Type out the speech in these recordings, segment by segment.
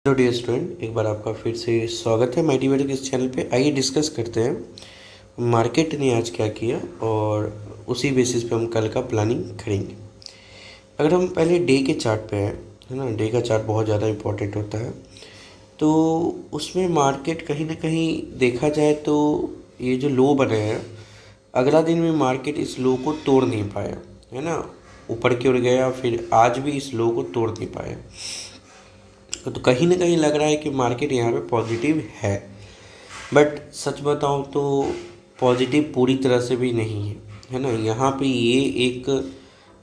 Hello dear student, एक बार आपका फिर से स्वागत है माइटिवेटर के इस चैनल पे। आइए डिस्कस करते हैं मार्केट ने आज क्या किया और उसी बेसिस पे हम कल का प्लानिंग करेंगे। अगर हम पहले डे के चार्ट पे हैं, है ना, डे का चार्ट बहुत ज़्यादा इम्पोर्टेंट होता है। तो उसमें मार्केट कहीं ना कहीं देखा जाए तो ये जो लो बने हैं, अगला दिन में मार्केट इस लो को तोड़ नहीं पाया, है ना। ऊपर की ओर गया, फिर आज भी इस लो को तोड़ नहीं पाया। तो कहीं ना कहीं लग रहा है कि मार्केट यहाँ पे पॉजिटिव है, बट सच बताऊँ तो पॉजिटिव पूरी तरह से भी नहीं है ना। यहाँ पे ये एक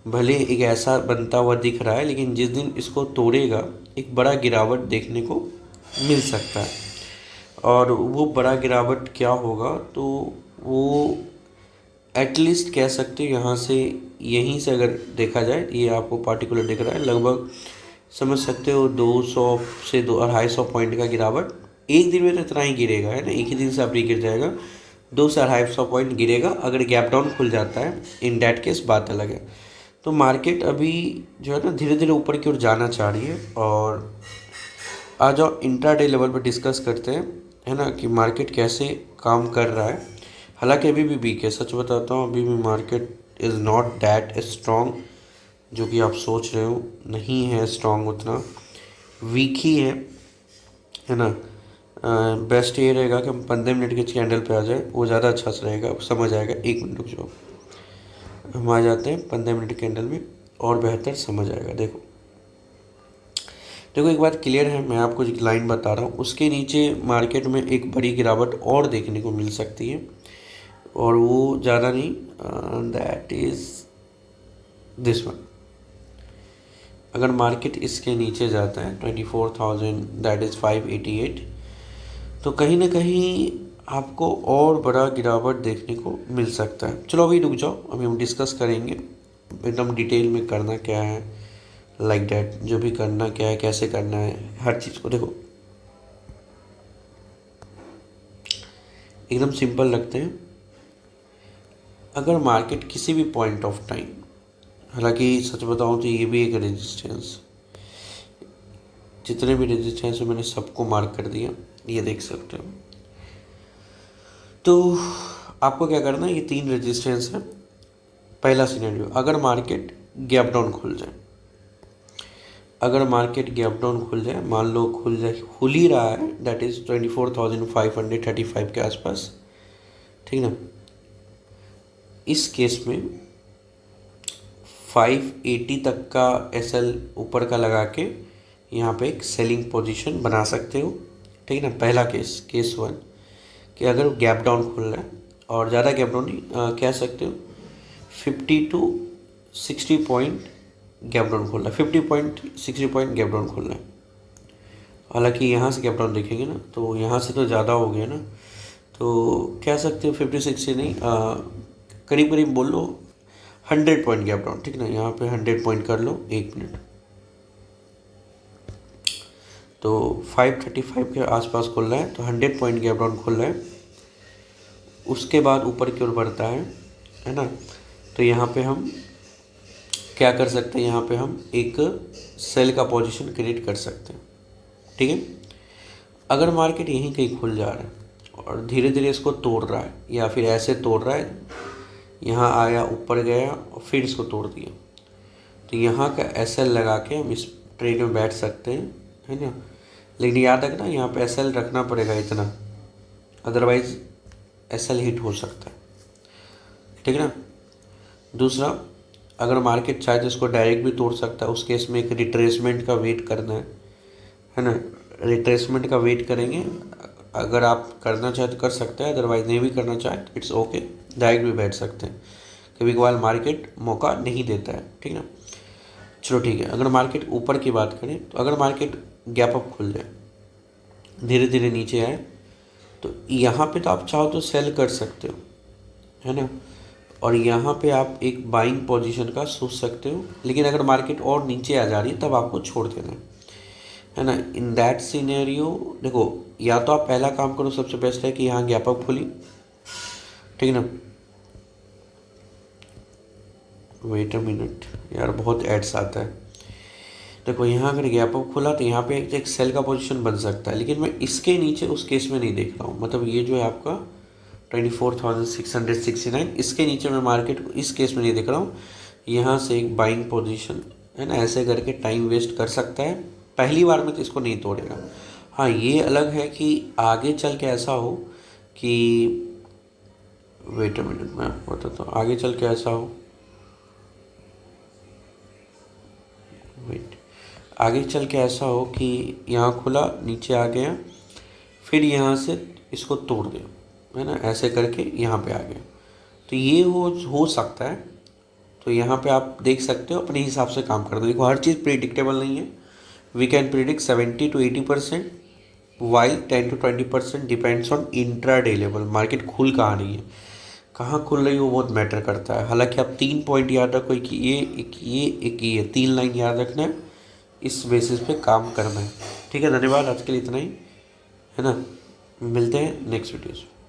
भले एक ऐसा बनता हुआ दिख रहा है, लेकिन जिस दिन इसको तोड़ेगा एक बड़ा गिरावट देखने को मिल सकता है। और वो बड़ा गिरावट क्या होगा, तो वो एटलीस्ट कह सकते हो यहाँ से, यहीं से अगर देखा जाए, ये आपको पार्टिकुलर दिख रहा है, लगभग समझ सकते हो 200 से 250 पॉइंट का गिरावट एक दिन में। तो इतना ही गिरेगा, है ना, एक ही दिन से आप गिर जाएगा। 200 से 250 पॉइंट गिरेगा अगर गैप डाउन खुल जाता है। इन डैट केस बात अलग है। तो मार्केट अभी जो है ना धीरे धीरे ऊपर की ओर जाना चाह रही है। और आ जाओ इंट्राडे लेवल पर डिस्कस करते हैं, है ना, कि मार्केट कैसे काम कर रहा है। हालांकि अभी भी वीक है, सच बताता हूँ, अभी भी market is not that strong जो कि आप सोच रहे हो। नहीं है स्ट्रॉन्ग, उतना वीक ही है ना। बेस्ट ये रहेगा कि हम 15 मिनट के कैंडल पे आ जाए, वो ज़्यादा अच्छा से रहेगा, समझ आएगा। 1 मिनट रुक जाओ, हम आ जाते हैं 15 मिनट कैंडल में और बेहतर समझ आएगा। देखो देखो, एक बात क्लियर है, मैं आपको एक लाइन बता रहा हूँ, उसके नीचे मार्केट में एक बड़ी गिरावट और देखने को मिल सकती है। और वो ज़्यादा नहीं, दैट इज़ दिस वन। अगर मार्केट इसके नीचे जाता है 24,000, दैट इज़ 588, तो कहीं ना कहीं आपको और बड़ा गिरावट देखने को मिल सकता है। चलो अभी रुक जाओ, अभी हम डिस्कस करेंगे एकदम डिटेल में करना क्या है, लाइक डैट, जो भी करना क्या है, कैसे करना है, हर चीज़ को देखो एकदम सिंपल रखते हैं। अगर मार्केट किसी भी पॉइंट ऑफ टाइम, हालांकि सच बताऊं तो ये भी एक रेजिस्टेंस, जितने भी रेजिस्टेंस है मैंने सबको मार्क कर दिया, ये देख सकते हो। तो आपको क्या करना है, ये 3 रेजिस्टेंस है। पहला सिनेरियो, अगर मार्केट गैप डाउन खुल जाए, अगर मार्केट गैप डाउन खुल जाए, मान लो खुल जाए, खुल ही रहा है, दैट इज़ 24,535 के आसपास, ठीक ना। इस केस में 580 तक का एसएल ऊपर का लगा के यहाँ पे एक सेलिंग पोजीशन बना सकते हो, ठीक है ना। पहला केस, केस 1, कि अगर गैप डाउन खुल रहा है, और ज़्यादा गैप डाउन नहीं, कह सकते हो 50 to 60 पॉइंट गैप डाउन खुल रहा है, 50 पॉइंट 60 पॉइंट गैप डाउन खुल रहा है। हालांकि यहाँ से गैप डाउन देखेंगे ना, तो यहाँ से तो ज़्यादा हो गया ना, तो कह सकते हो 50 60 नहीं, करीब करीब बोल लो 100 पॉइंट गैप डाउन, ठीक ना। यहाँ पे 100 पॉइंट कर लो, 1 मिनट, तो 535 के आसपास खुल रहा है, तो 100 पॉइंट गैप डाउन खुल रहा है। उसके बाद ऊपर की ओर बढ़ता है ना। तो यहाँ पे हम क्या कर सकते हैं, यहाँ पे हम एक सेल का पोजीशन क्रिएट कर सकते हैं, ठीक है। अगर मार्केट यहीं कहीं खुल जा रहा है और धीरे धीरे इसको तोड़ रहा है, या फिर ऐसे तोड़ रहा है, यहाँ आया, ऊपर गया और फिर इसको तोड़ दिया, तो यहाँ का एसएल लगा के हम इस ट्रेड में बैठ सकते हैं, है ना। लेकिन याद रखना, यहाँ पे एसएल रखना पड़ेगा इतना, अदरवाइज एसएल हिट हो सकता है, ठीक है ना। दूसरा, अगर मार्केट चाहे तो इसको डायरेक्ट भी तोड़ सकता है, उस केस में एक रिट्रेसमेंट का वेट करना है ना। रिट्रेसमेंट का वेट करेंगे, अगर आप करना चाहे तो कर सकते हैं, अदरवाइज नहीं भी करना चाहे तो इट्स ओके, डायरेक्ट भी बैठ सकते हैं। कभी कभार मार्केट मौका नहीं देता है, ठीक ना। चलो ठीक है, अगर मार्केट ऊपर की बात करें, तो अगर मार्केट गैप अप खुल जाए, धीरे धीरे नीचे आए, तो यहाँ पे तो आप चाहो तो सेल कर सकते हो, है ना। और यहाँ पे आप एक बाइंग पोजीशन का सोच सकते हो, लेकिन अगर मार्केट और नीचे आ जा रही है तब आपको छोड़ देना है ना। इन दैट सिनेरियो देखो, या तो आप पहला काम करो, सबसे बेस्ट है कि यहाँ गैप अप खुली, ठीक है ना। वेट अ मिनट यार, बहुत एड्स आता है। देखो यहाँ अगर गैप अप खुला तो यहाँ पे एक सेल का पोजीशन बन सकता है, लेकिन मैं इसके नीचे उस केस में नहीं देख रहा हूँ। मतलब ये जो है आपका 24,669, इसके नीचे मैं मार्केट को इस केस में नहीं देख रहा हूँ। यहाँ से एक बाइंग पोजीशन है ना, ऐसे करके टाइम वेस्ट कर सकता है। पहली बार में तो इसको नहीं तोड़ेगा। हाँ, ये अलग है कि आगे चल के ऐसा हो कि, वेट अ मिनट मैं आपको बताता हूँ, आगे चल के ऐसा हो, वेट, आगे चल के ऐसा हो कि यहाँ खुला, नीचे आ गया, फिर यहाँ से इसको तोड़ दे, है ना, ऐसे करके यहाँ पे आ गया, तो ये हो सकता है। तो यहाँ पे आप देख सकते हो, अपने हिसाब से काम कर दो। देखो हर चीज़ प्रिडिक्टेबल नहीं है। We can predict 70 to 80%, while 10 to 20% depends on intraday level. Market खुल कहाँ रही है, कहाँ खुल रही है, वो बहुत मैटर करता है। हालांकि आप 3 पॉइंट याद रखो, एक ये, एक ये, एक ये, 3 लाइन याद रखना है, इस बेसिस पे काम करना है। ठीक है, धन्यवाद, आज के लिए इतना ही, है ना। मिलते हैं नेक्स्ट वीडियोज़ में।